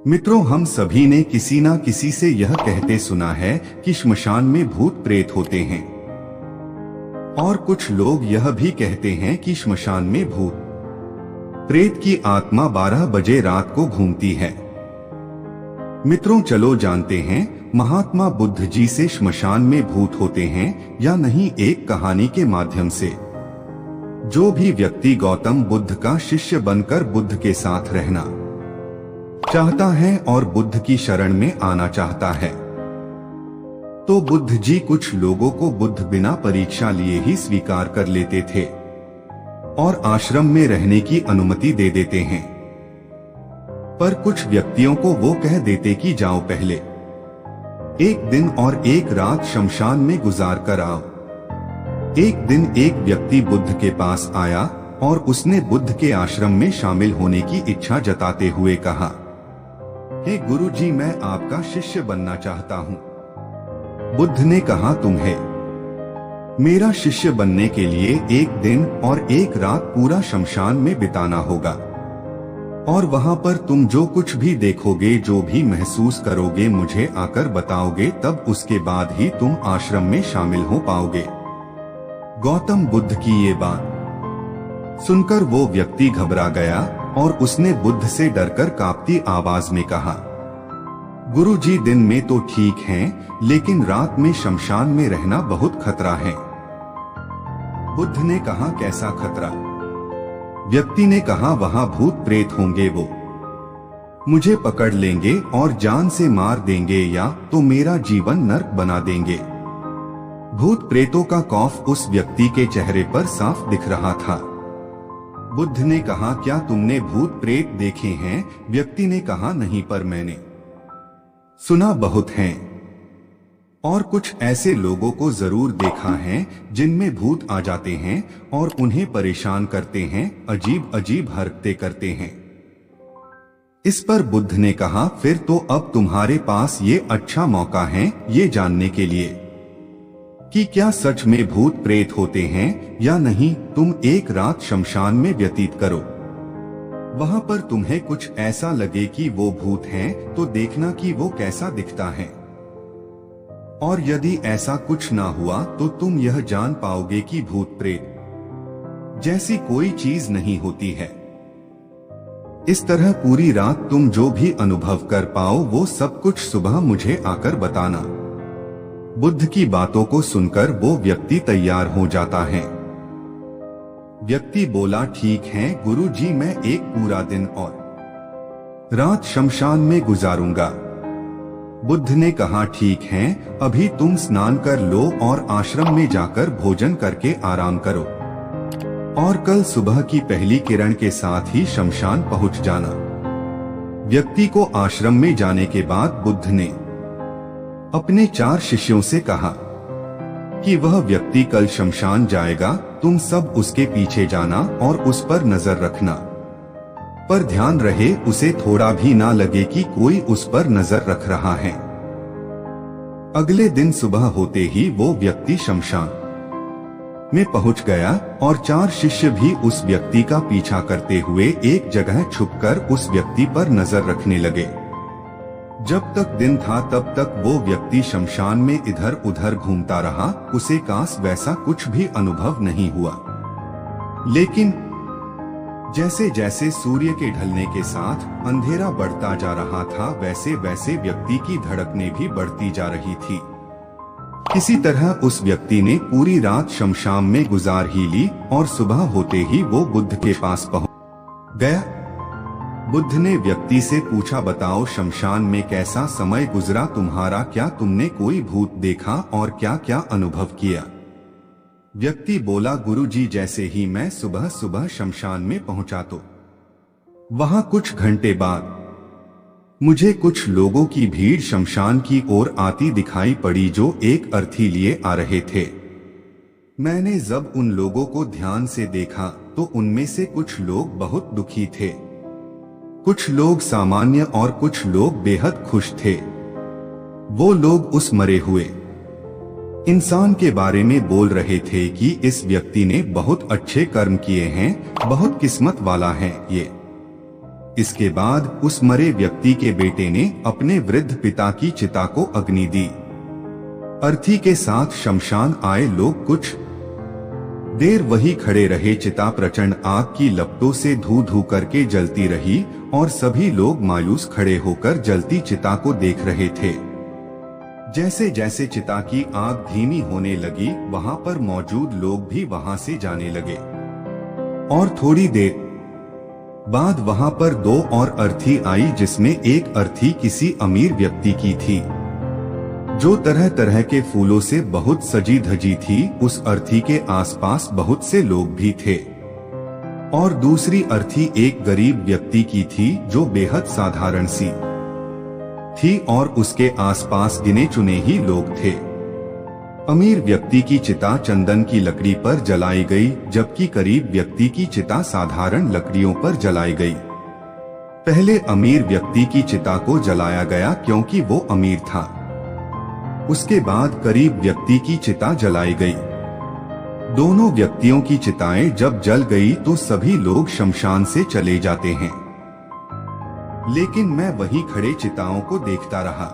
मित्रों, हम सभी ने किसी ना किसी से यह कहते सुना है कि श्मशान में भूत प्रेत होते हैं। और कुछ लोग यह भी कहते हैं कि श्मशान में भूत प्रेत की आत्मा 12 बजे रात को घूमती है। मित्रों, चलो जानते हैं महात्मा बुद्ध जी से श्मशान में भूत होते हैं या नहीं, एक कहानी के माध्यम से। जो भी व्यक्ति गौतम बुद्ध का शिष्य बनकर बुद्ध के साथ रहना चाहता है और बुद्ध की शरण में आना चाहता है, तो बुद्ध जी कुछ लोगों को बुद्ध बिना परीक्षा लिए ही स्वीकार कर लेते थे और आश्रम में रहने की अनुमति दे देते हैं। पर कुछ व्यक्तियों को वो कह देते कि जाओ, पहले एक दिन और एक रात शमशान में गुजार कर आओ। एक दिन एक व्यक्ति बुद्ध के पास आया और उसने बुद्ध के आश्रम में शामिल होने की इच्छा जताते हुए कहा, हे गुरु जी, मैं आपका शिष्य बनना चाहता हूँ। बुद्ध ने कहा, तुम्हें मेरा शिष्य बनने के लिए एक दिन और एक रात पूरा शमशान में बिताना होगा और वहां पर तुम जो कुछ भी देखोगे, जो भी महसूस करोगे, मुझे आकर बताओगे, तब उसके बाद ही तुम आश्रम में शामिल हो पाओगे। गौतम बुद्ध की ये बात सुनकर वो व्यक्ति घबरा गया और उसने बुद्ध से डरकर कांपती आवाज में कहा, गुरु जी, दिन में तो ठीक हैं, लेकिन रात में शमशान में रहना बहुत खतरा है। बुद्ध ने कहा, कैसा खतरा? व्यक्ति ने कहा, वहां भूत प्रेत होंगे, वो मुझे पकड़ लेंगे और जान से मार देंगे या तो मेरा जीवन नर्क बना देंगे। भूत प्रेतों का खौफ उस व्यक्ति के चेहरे पर साफ दिख रहा था। बुद्ध ने कहा, क्या तुमने भूत प्रेत देखे हैं? व्यक्ति ने कहा, नहीं, पर मैंने सुना बहुत हैं और कुछ ऐसे लोगों को जरूर देखा है जिनमें भूत आ जाते हैं और उन्हें परेशान करते हैं, अजीब अजीब हरकतें करते हैं। इस पर बुद्ध ने कहा, फिर तो अब तुम्हारे पास ये अच्छा मौका है ये जानने के लिए कि क्या सच में भूत प्रेत होते हैं या नहीं। तुम एक रात शमशान में व्यतीत करो, वहां पर तुम्हें कुछ ऐसा लगे कि वो भूत हैं, तो देखना कि वो कैसा दिखता है। और यदि ऐसा कुछ ना हुआ तो तुम यह जान पाओगे कि भूत प्रेत जैसी कोई चीज नहीं होती है। इस तरह पूरी रात तुम जो भी अनुभव कर पाओ, वो सब कुछ सुबह मुझे आकर बताना। बुद्ध की बातों को सुनकर वो व्यक्ति तैयार हो जाता है। व्यक्ति बोला, ठीक है गुरु जी, मैं एक पूरा दिन और रात शमशान में गुजारूंगा। बुद्ध ने कहा, ठीक है, अभी तुम स्नान कर लो और आश्रम में जाकर भोजन करके आराम करो और कल सुबह की पहली किरण के साथ ही शमशान पहुंच जाना। व्यक्ति को आश्रम में जाने के बाद बुद्ध ने अपने 4 शिष्यों से कहा कि वह व्यक्ति कल शमशान जाएगा, तुम सब उसके पीछे जाना और उस पर नजर रखना, पर ध्यान रहे उसे थोड़ा भी ना लगे कि कोई उस पर नजर रख रहा है। अगले दिन सुबह होते ही वो व्यक्ति शमशान में पहुंच गया और 4 शिष्य भी उस व्यक्ति का पीछा करते हुए एक जगह छुपकर उस व्यक्ति पर नजर रखने लगे। जब तक दिन था तब तक वो व्यक्ति शमशान में इधर उधर घूमता रहा, उसे काश वैसा कुछ भी अनुभव नहीं हुआ। लेकिन जैसे जैसे सूर्य के ढलने के साथ अंधेरा बढ़ता जा रहा था, वैसे वैसे व्यक्ति की धड़कनें भी बढ़ती जा रही थी। किसी तरह उस व्यक्ति ने पूरी रात शमशान में गुजार ही ली और सुबह होते ही वो बुद्ध के पास पहुंच गया। बुद्ध ने व्यक्ति से पूछा, बताओ शमशान में कैसा समय गुजरा तुम्हारा? क्या तुमने कोई भूत देखा और क्या क्या अनुभव किया? व्यक्ति बोला, गुरु जी, जैसे ही मैं सुबह सुबह शमशान में पहुंचा तो वहां कुछ घंटे बाद मुझे कुछ लोगों की भीड़ शमशान की ओर आती दिखाई पड़ी जो एक अर्थी लिए आ रहे थे। मैंने जब उन लोगों को ध्यान से देखा तो उनमें से कुछ लोग बहुत दुखी थे, कुछ लोग सामान्य और कुछ लोग बेहद खुश थे। वो लोग उस मरे हुए इंसान के बारे में बोल रहे थे कि इस व्यक्ति ने बहुत अच्छे कर्म किए हैं, बहुत किस्मत वाला है ये। इसके बाद उस मरे व्यक्ति के बेटे ने अपने वृद्ध पिता की चिता को अग्नि दी। अर्थी के साथ शमशान आए लोग कुछ देर वही खड़े रहे। चिता प्रचंड आग की लपटों से धू धू करके जलती रही और सभी लोग मायूस खड़े होकर जलती चिता को देख रहे थे। जैसे जैसे चिता की आग धीमी होने लगी, वहां पर मौजूद लोग भी वहां से जाने लगे और थोड़ी देर बाद वहां पर 2 और अर्थी आई, जिसमें एक अर्थी किसी अमीर व्यक्ति की थी जो तरह तरह के फूलों से बहुत सजी धजी थी। उस अर्थी के आसपास बहुत से लोग भी थे। और दूसरी अर्थी एक गरीब व्यक्ति की थी जो बेहद साधारण सी थी और उसके आसपास गिने चुने ही लोग थे। अमीर व्यक्ति की चिता चंदन की लकड़ी पर जलाई गई, जबकि गरीब व्यक्ति की चिता साधारण लकड़ियों पर जलाई गई। पहले अमीर व्यक्ति की चिता को जलाया गया क्योंकि वो अमीर था। उसके बाद गरीब व्यक्ति की चिता जलाई गई। दोनों व्यक्तियों की चिताएं जब जल गई तो सभी लोग शमशान से चले जाते हैं, लेकिन मैं वहीं खड़े चिताओं को देखता रहा।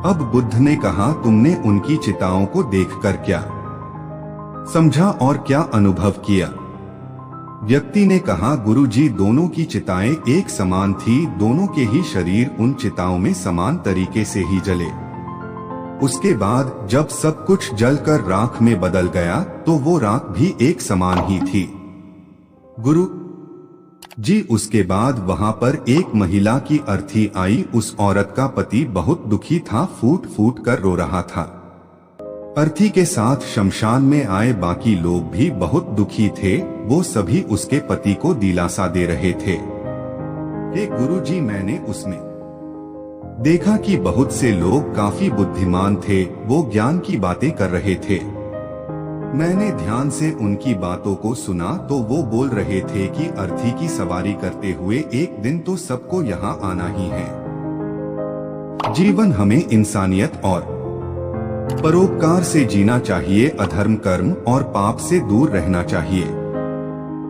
अब बुद्ध ने कहा, तुमने उनकी चिताओं को देखकर क्या समझा और क्या अनुभव किया? व्यक्ति ने कहा, गुरुजी, दोनों की चिताएं एक समान थी। दोनों के ही शरीर उन चिताओं में समान तरीके से ही जले। उसके बाद जब सब कुछ जलकर राख में बदल गया तो वो राख भी एक समान ही थी। गुरु जी, उसके बाद वहां पर एक महिला की अर्थी आई। उस औरत का पति बहुत दुखी था, फूट फूट कर रो रहा था। अर्थी के साथ शमशान में आए बाकी लोग भी बहुत दुखी थे। वो सभी उसके पति को दिलासा दे रहे थे। हे गुरुजी, मैंने उसमें देखा कि बहुत से लोग काफी बुद्धिमान थे। वो ज्ञान की बातें कर रहे थे। मैंने ध्यान से उनकी बातों को सुना तो वो बोल रहे थे कि अर्थी की सवारी करते हुए एक दिन तो सबको यहाँ आना ही है। जीवन हमें इंसानियत और परोपकार से जीना चाहिए। अधर्म, कर्म और पाप से दूर रहना चाहिए।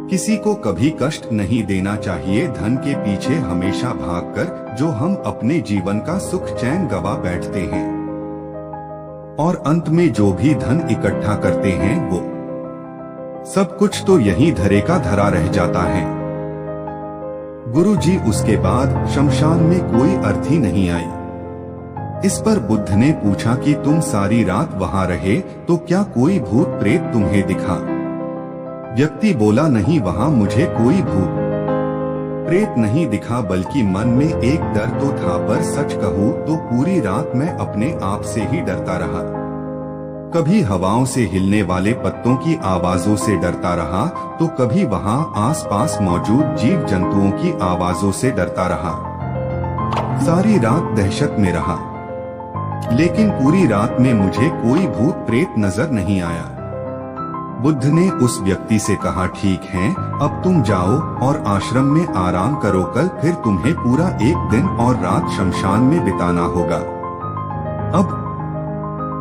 किसी को कभी कष्ट नहीं देना चाहिए। धन के पीछे हमेशा भागकर जो हम अपने जीवन का सुख चैन गवा बैठते हैं और अंत में जो भी धन इकट्ठा करते हैं वो सब कुछ तो यहीं धरे का धरा रह जाता है। गुरुजी, उसके बाद शमशान में कोई अर्थी नहीं आई। इस पर बुद्ध ने पूछा कि तुम सारी रात वहां रहे तो क्या कोई भूत प्रेत तुम्हें दिखा? व्यक्ति बोला, नहीं, वहां मुझे कोई भूत प्रेत नहीं दिखा, बल्कि मन में एक डर तो था। पर सच कहूँ तो पूरी रात मैं अपने आप से ही डरता रहा। कभी हवाओं से हिलने वाले पत्तों की आवाजों से डरता रहा तो कभी वहां आसपास मौजूद जीव जंतुओं की आवाजों से डरता रहा। सारी रात दहशत में रहा, लेकिन पूरी रात में मुझे कोई भूत प्रेत नजर नहीं आया। बुद्ध ने उस व्यक्ति से कहा, ठीक है, अब तुम जाओ और आश्रम में आराम करो। कल फिर तुम्हें पूरा एक दिन और रात शमशान में बिताना होगा। अब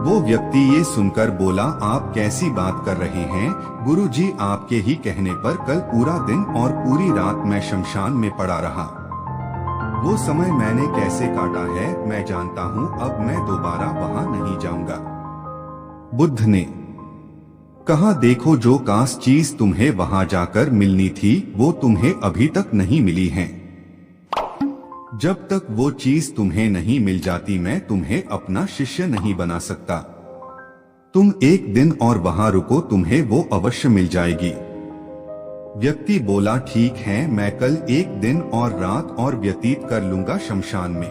वो व्यक्ति ये सुनकर बोला, आप कैसी बात कर रहे हैं गुरुजी? आपके ही कहने पर कल पूरा दिन और पूरी रात मैं शमशान में पड़ा रहा। वो समय मैंने कैसे काटा है मैं जानता हूँ। अब मैं दोबारा वहाँ नहीं जाऊंगा। बुद्ध ने कहा, देखो, जो काश चीज तुम्हें वहां जाकर मिलनी थी वो तुम्हें अभी तक नहीं मिली है। जब तक वो चीज तुम्हें नहीं मिल जाती मैं तुम्हें अपना शिष्य नहीं बना सकता। तुम एक दिन और वहां रुको, तुम्हें वो अवश्य मिल जाएगी। व्यक्ति बोला, ठीक है, मैं कल एक दिन और रात और व्यतीत कर लूंगा शमशान में।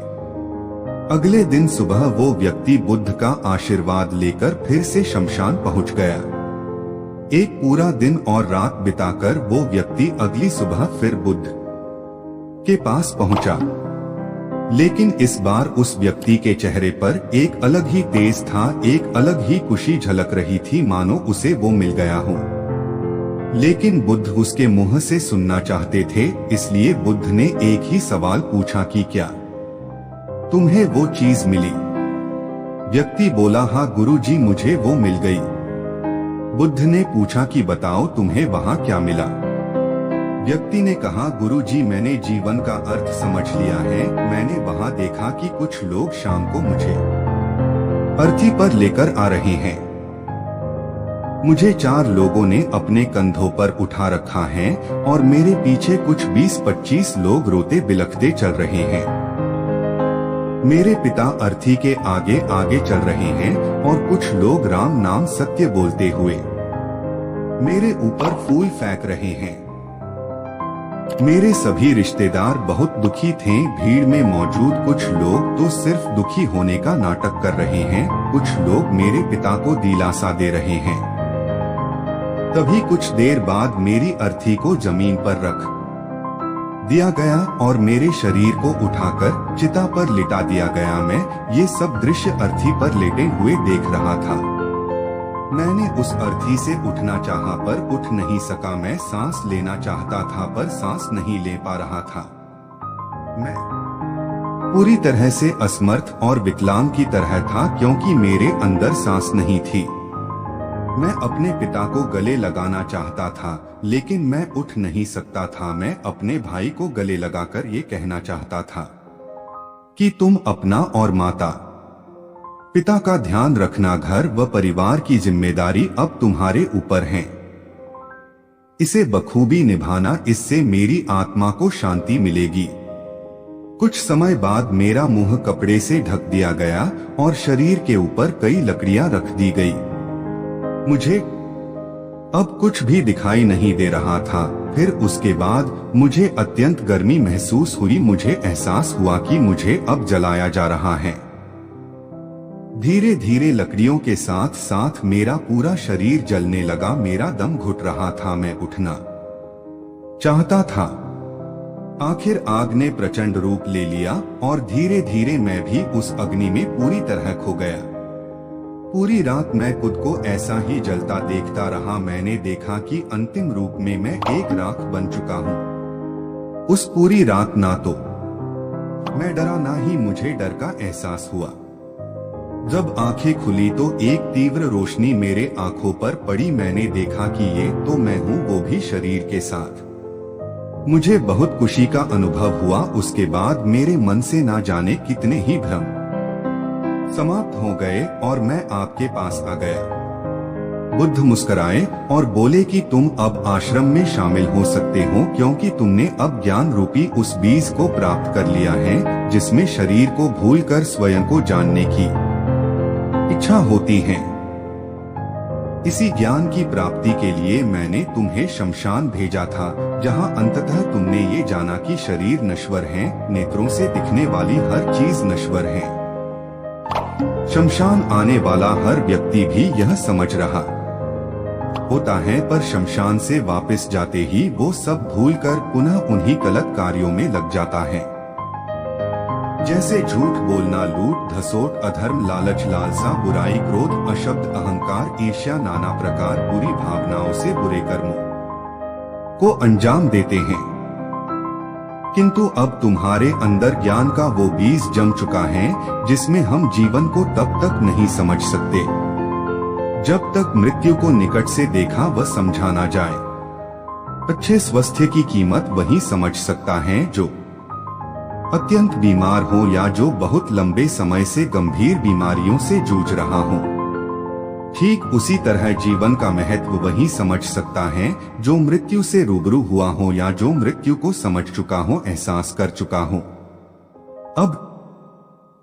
अगले दिन सुबह वो व्यक्ति बुद्ध का आशीर्वाद लेकर फिर से शमशान पहुंच गया। एक पूरा दिन और रात बिताकर वो व्यक्ति अगली सुबह फिर बुद्ध के पास पहुंचा, लेकिन इस बार उस व्यक्ति के चेहरे पर एक अलग ही तेज था, एक अलग ही खुशी झलक रही थी, मानो उसे वो मिल गया हो। लेकिन बुद्ध उसके मुंह से सुनना चाहते थे, इसलिए बुद्ध ने एक ही सवाल पूछा कि क्या तुम्हें वो चीज मिली? व्यक्ति बोला, हाँ गुरुजी, मुझे वो मिल गई। बुद्ध ने पूछा कि बताओ तुम्हें वहां क्या मिला? व्यक्ति ने कहा, गुरुजी, मैंने जीवन का अर्थ समझ लिया है। मैंने वहां देखा कि कुछ लोग शाम को मुझे अर्थी पर लेकर आ रहे हैं। मुझे 4 लोगों ने अपने कंधों पर उठा रखा है और मेरे पीछे कुछ 20-25 लोग रोते बिलखते चल रहे हैं। मेरे पिता अर्थी के आगे आगे चल रहे हैं और कुछ लोग राम नाम सत्य बोलते हुए मेरे ऊपर फूल फेंक रहे हैं। मेरे सभी रिश्तेदार बहुत दुखी थे। भीड़ में मौजूद कुछ लोग तो सिर्फ दुखी होने का नाटक कर रहे हैं, कुछ लोग मेरे पिता को दिलासा दे रहे हैं। तभी कुछ देर बाद मेरी अर्थी को जमीन पर रख दिया गया और मेरे शरीर को उठाकर चिता पर लिटा दिया गया। मैं ये सब दृश्य अर्थी पर लेटे हुए देख रहा था। मैंने उस अर्थी से उठना चाहा पर उठ नहीं सका। मैं सांस लेना चाहता था पर सांस नहीं ले पा रहा था। मैं पूरी तरह से असमर्थ और विकलांग की तरह था क्योंकि मेरे अंदर सांस नहीं थी। मैं अपने पिता को गले लगाना चाहता था लेकिन मैं उठ नहीं सकता था। मैं अपने भाई को गले लगाकर ये कहना चाहता था कि तुम अपना और माता पिता का ध्यान रखना, घर व परिवार की जिम्मेदारी अब तुम्हारे ऊपर है। इसे बखूबी निभाना, इससे मेरी आत्मा को शांति मिलेगी। कुछ समय बाद मेरा मुंह कपड़े से ढक दिया गया और शरीर के ऊपर कई लकड़ियां रख दी गई। मुझे अब कुछ भी दिखाई नहीं दे रहा था। फिर उसके बाद मुझे अत्यंत गर्मी महसूस हुई। मुझे एहसास हुआ कि मुझे अब जलाया जा रहा है। धीरे धीरे लकड़ियों के साथ साथ मेरा पूरा शरीर जलने लगा। मेरा दम घुट रहा था। मैं उठना चाहता था। आखिर आग ने प्रचंड रूप ले लिया और धीरे धीरे मैं भी उस अग्नि में पूरी तरह खो गया। पूरी रात मैं खुद को ऐसा ही जलता देखता रहा। मैंने देखा कि अंतिम रूप में मैं एक राख बन चुका हूँ। उस पूरी रात ना तो मैं डरा ना ही मुझे डर का एहसास हुआ। जब आंखें खुली तो एक तीव्र रोशनी मेरे आंखों पर पड़ी। मैंने देखा कि ये तो मैं हूँ, वो भी शरीर के साथ। मुझे बहुत खुशी का अनुभव हुआ। उसके बाद मेरे मन से ना जाने कितने ही भ्रम समाप्त हो गए और मैं आपके पास आ गया। बुद्ध मुस्कुराए और बोले कि तुम अब आश्रम में शामिल हो सकते हो क्योंकि तुमने अब ज्ञान रूपी उस बीज को प्राप्त कर लिया है जिसमें शरीर को भूलकर स्वयं को जानने की इच्छा होती है। इसी ज्ञान की प्राप्ति के लिए मैंने तुम्हें शमशान भेजा था, जहां अंततः तुमने ये जाना कि शरीर नश्वर है, नेत्रों से दिखने वाली हर चीज नश्वर है। शमशान आने वाला हर व्यक्ति भी यह समझ रहा होता है, पर शमशान से वापस जाते ही वो सब भूलकर पुनः उन्हीं गलत कार्यों में लग जाता है, जैसे झूठ बोलना, लूट धसोट, अधर्म, लालच, लालसा, बुराई, क्रोध, अशब्द, अहंकार, ईर्ष्या, नाना प्रकार बुरी भावनाओं से बुरे कर्मों को अंजाम देते हैं। किंतु अब तुम्हारे अंदर ज्ञान का वो बीज जम चुका है जिसमें हम जीवन को तब तक नहीं समझ सकते जब तक मृत्यु को निकट से देखा व समझा ना जाए। अच्छे स्वास्थ्य की कीमत वही समझ सकता है जो अत्यंत बीमार हो या जो बहुत लंबे समय से गंभीर बीमारियों से जूझ रहा हो। ठीक उसी तरह जीवन का महत्व वही समझ सकता है जो मृत्यु से रूबरू हुआ हो या जो मृत्यु को समझ चुका हो, एहसास कर चुका हो। अब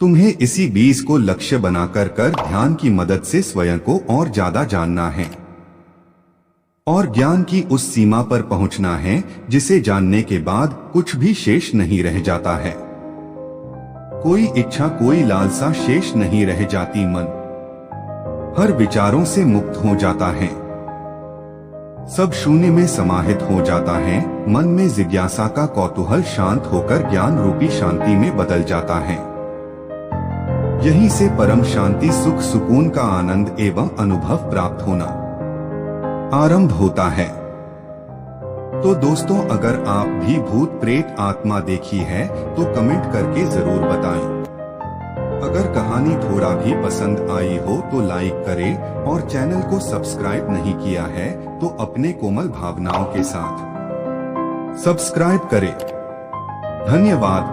तुम्हें इसी बीज को लक्ष्य बनाकर ध्यान की मदद से स्वयं को और ज्यादा जानना है और ज्ञान की उस सीमा पर पहुंचना है जिसे जानने के बाद कुछ भी शेष नहीं रह जाता है। कोई इच्छा, कोई लालसा शेष नहीं रह जाती। मन हर विचारों से मुक्त हो जाता है, सब शून्य में समाहित हो जाता है। मन में जिज्ञासा का कौतूहल शांत होकर ज्ञान रूपी शांति में बदल जाता है। यहीं से परम शांति, सुख, सुकून का आनंद एवं अनुभव प्राप्त होना आरंभ होता है। तो दोस्तों, अगर आप भी भूत प्रेत आत्मा देखी है तो कमेंट करके जरूर बताएं। अगर कहानी थोड़ा भी पसंद आई हो तो लाइक करें और चैनल को सब्सक्राइब नहीं किया है तो अपने कोमल भावनाओं के साथ सब्सक्राइब करें। धन्यवाद।